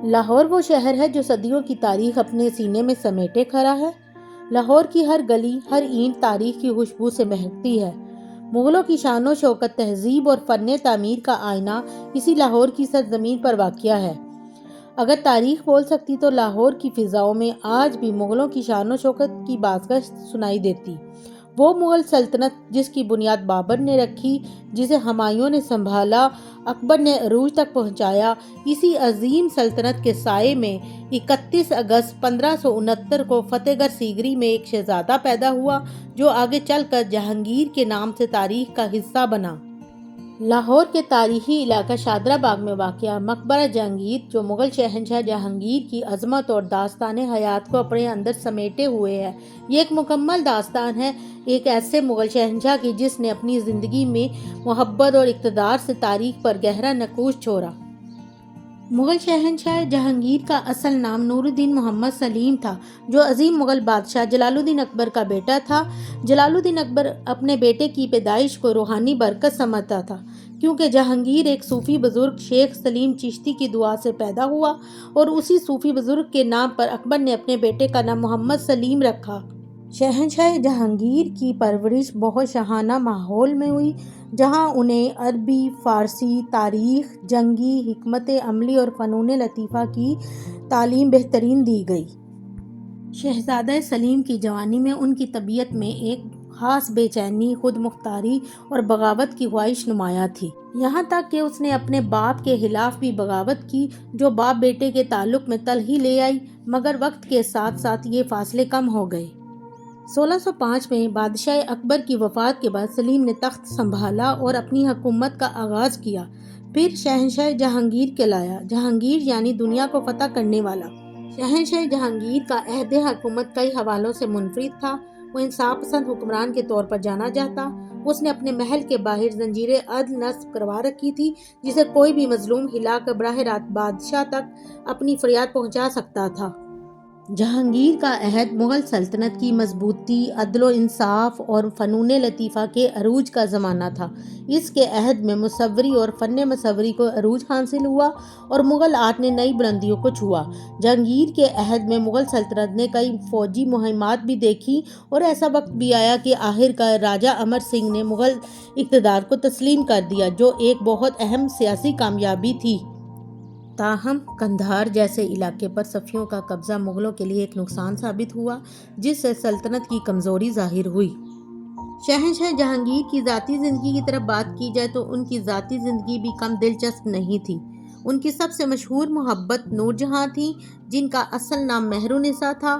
لاہور وہ شہر ہے جو صدیوں کی تاریخ اپنے سینے میں سمیٹے کھڑا ہے۔ لاہور کی ہر گلی، ہر اینٹ تاریخ کی خوشبو سے مہکتی ہے۔ مغلوں کی شان و شوکت، تہذیب اور فن تعمیر کا آئینہ اسی لاہور کی سرزمین پر واقع ہے۔ اگر تاریخ بول سکتی تو لاہور کی فضاؤں میں آج بھی مغلوں کی شان و شوکت کی بازگشت سنائی دیتی۔ وہ مغل سلطنت جس کی بنیاد بابر نے رکھی، جسے ہمایوں نے سنبھالا، اکبر نے عروج تک پہنچایا، اسی عظیم سلطنت کے سائے میں 31 اگست 1569 کو فتح گڑھ سیکری میں ایک شہزادہ پیدا ہوا جو آگے چل کر جہانگیر کے نام سے تاریخ کا حصہ بنا۔ لاہور کے تاریخی علاقہ شادرہ باغ میں واقع مقبرہ جہانگیر، جو مغل شہنشاہ جہانگیر کی عظمت اور داستان حیات کو اپنے اندر سمیٹے ہوئے ہے۔ یہ ایک مکمل داستان ہے ایک ایسے مغل شہنشاہ کی جس نے اپنی زندگی میں محبت اور اقتدار سے تاریخ پر گہرا نقوش چھوڑا۔ مغل شہنشاہ جہانگیر کا اصل نام نور الدین محمد سلیم تھا، جو عظیم مغل بادشاہ جلال الدین اکبر کا بیٹا تھا۔ جلال الدین اکبر اپنے بیٹے کی پیدائش کو روحانی برکت سمجھتا تھا، کیونکہ جہانگیر ایک صوفی بزرگ شیخ سلیم چشتی کی دعا سے پیدا ہوا اور اسی صوفی بزرگ کے نام پر اکبر نے اپنے بیٹے کا نام محمد سلیم رکھا۔ شہنشاہ جہانگیر کی پرورش بہت شاہانہ ماحول میں ہوئی، جہاں انہیں عربی، فارسی، تاریخ، جنگی حکمت عملی اور فنون لطیفہ کی تعلیم بہترین دی گئی۔ شہزادہ سلیم کی جوانی میں ان کی طبیعت میں ایک خاص بے چینی، خود مختاری اور بغاوت کی خواہش نمایاں تھی، یہاں تک کہ اس نے اپنے باپ کے خلاف بھی بغاوت کی، جو باپ بیٹے کے تعلق میں تلخی لے آئی، مگر وقت کے ساتھ ساتھ یہ فاصلے کم ہو گئے۔ 1605 میں بادشاہ اکبر کی وفات کے بعد سلیم نے تخت سنبھالا اور اپنی حکومت کا آغاز کیا، پھر شہنشاہ جہانگیر کہلایا۔ جہانگیر یعنی دنیا کو فتح کرنے والا۔ شہنشاہ جہانگیر کا عہد حکومت کئی حوالوں سے منفرد تھا۔ وہ انصاف پسند حکمران کے طور پر جانا جاتا۔ اس نے اپنے محل کے باہر زنجیر عدل نصب کروا رکھی تھی، جسے کوئی بھی مظلوم ہلا کر براہ راست بادشاہ تک اپنی فریاد پہنچا سکتا تھا۔ جہانگیر کا عہد مغل سلطنت کی مضبوطی، عدل و انصاف اور فنون لطیفہ کے عروج کا زمانہ تھا۔ اس کے عہد میں مصوری اور فن مصوری کو عروج حاصل ہوا اور مغل آرٹ نے نئی بلندیوں کو چھوا۔ جہانگیر کے عہد میں مغل سلطنت نے کئی فوجی مہمات بھی دیکھیں اور ایسا وقت بھی آیا کہ آخرکار راجہ امر سنگھ نے مغل اقتدار کو تسلیم کر دیا، جو ایک بہت اہم سیاسی کامیابی تھی۔ تاہم قندھار جیسے علاقے پر صفویوں کا قبضہ مغلوں کے لیے ایک نقصان ثابت ہوا، جس سے سلطنت کی کمزوری ظاہر ہوئی۔ شہنشاہ جہانگیر کی ذاتی زندگی کی طرف بات کی جائے تو ان کی ذاتی زندگی بھی کم دلچسپ نہیں تھی۔ ان کی سب سے مشہور محبت نور جہاں تھیں، جن کا اصل نام مہرالنساء تھا۔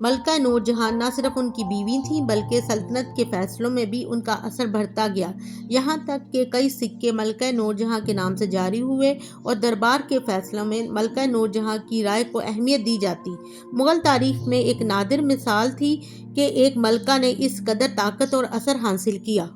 ملکہ نور جہاں نہ صرف ان کی بیوی تھیں بلکہ سلطنت کے فیصلوں میں بھی ان کا اثر بڑھتا گیا، یہاں تک کہ کئی سکے ملکہ نور جہاں کے نام سے جاری ہوئے اور دربار کے فیصلوں میں ملکہ نور جہاں کی رائے کو اہمیت دی جاتی۔ مغل تاریخ میں ایک نادر مثال تھی کہ ایک ملکہ نے اس قدر طاقت اور اثر حاصل کیا۔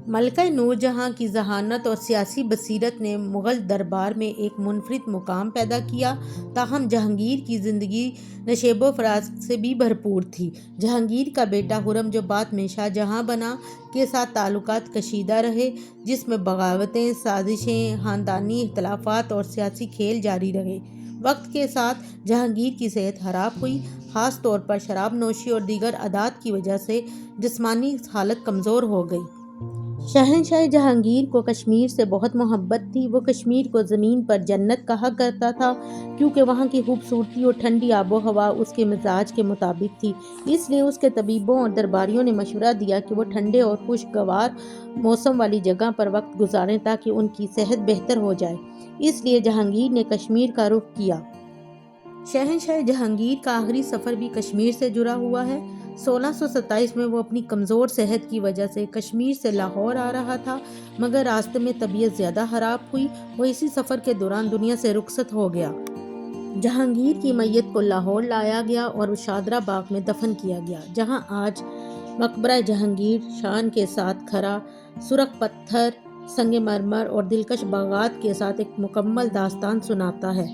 ملکہ نور جہاں کی ذہانت اور سیاسی بصیرت نے مغل دربار میں ایک منفرد مقام پیدا کیا۔ تاہم جہانگیر کی زندگی نشیب و فراز سے بھی بھرپور تھی۔ جہانگیر کا بیٹا خرم، جو بعد میں شاہ جہاں بنا، کے ساتھ تعلقات کشیدہ رہے، جس میں بغاوتیں، سازشیں، خاندانی اختلافات اور سیاسی کھیل جاری رہے۔ وقت کے ساتھ جہانگیر کی صحت خراب ہوئی، خاص طور پر شراب نوشی اور دیگر عادات کی وجہ سے جسمانی حالت کمزور ہو گئی۔ شہنشاہ جہانگیر کو کشمیر سے بہت محبت تھی۔ وہ کشمیر کو زمین پر جنت کہا کرتا تھا، کیونکہ وہاں کی خوبصورتی اور ٹھنڈی آب و ہوا اس کے مزاج کے مطابق تھی۔ اس لیے اس کے طبیبوں اور درباریوں نے مشورہ دیا کہ وہ ٹھنڈے اور خوشگوار موسم والی جگہ پر وقت گزاریں تاکہ ان کی صحت بہتر ہو جائے۔ اس لیے جہانگیر نے کشمیر کا رخ کیا۔ شہنشاہ جہانگیر کا آخری سفر بھی کشمیر سے جڑا ہوا ہے۔ 1627 میں وہ اپنی کمزور صحت کی وجہ سے کشمیر سے لاہور آ رہا تھا، مگر راستے میں طبیعت زیادہ خراب ہوئی۔ وہ اسی سفر کے دوران دنیا سے رخصت ہو گیا۔ جہانگیر کی میت کو لاہور لایا گیا اور شادرہ باغ میں دفن کیا گیا، جہاں آج مقبرہ جہانگیر شان کے ساتھ کھڑا، سرخ پتھر، سنگ مرمر اور دلکش باغات کے ساتھ ایک مکمل داستان سناتا ہے۔